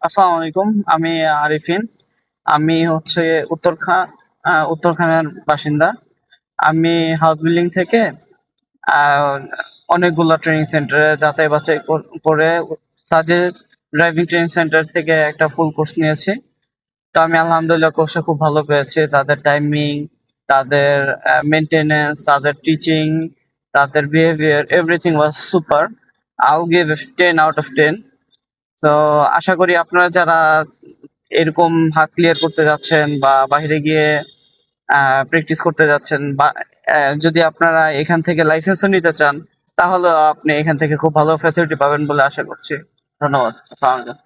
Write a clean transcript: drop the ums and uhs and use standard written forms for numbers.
আসসালামু আলাইকুম। আমি আরিফিন। আমি হচ্ছে উত্তরখানের বাসিন্দা। আমি হাউস বিল্ডিং থেকে আহ, অনেকগুলা ট্রেনিং সেন্টারে যাচাই বাছাই করে তাদের ড্রাইভিং ট্রেনিং সেন্টার থেকে একটা ফুল কোর্স নিয়েছি। তো আমি আলহামদুলিল্লাহ কোর্সটা খুব ভালো পেয়েছি। তাদের টাইমিং, তাদের মেনটেনেন্স, তাদের টিচিং, তাদের বিহেভিয়ার, এভরিথিং ওয়াজ সুপার। আইল গিভ 10 out of 10। তো আশা করি আপনারা যারা এরকম হাত ক্লিয়ার করতে যাচ্ছেন বা বাইরে গিয়ে প্র্যাকটিস করতে যাচ্ছেন, বা যদি আপনারা এখান থেকে লাইসেন্সও নিতে চান, তাহলে আপনি এখান থেকে খুব ভালো ফ্যাসিলিটি পাবেন বলে আশা করছি। ধন্যবাদ। আসসালামু আলাইকুম।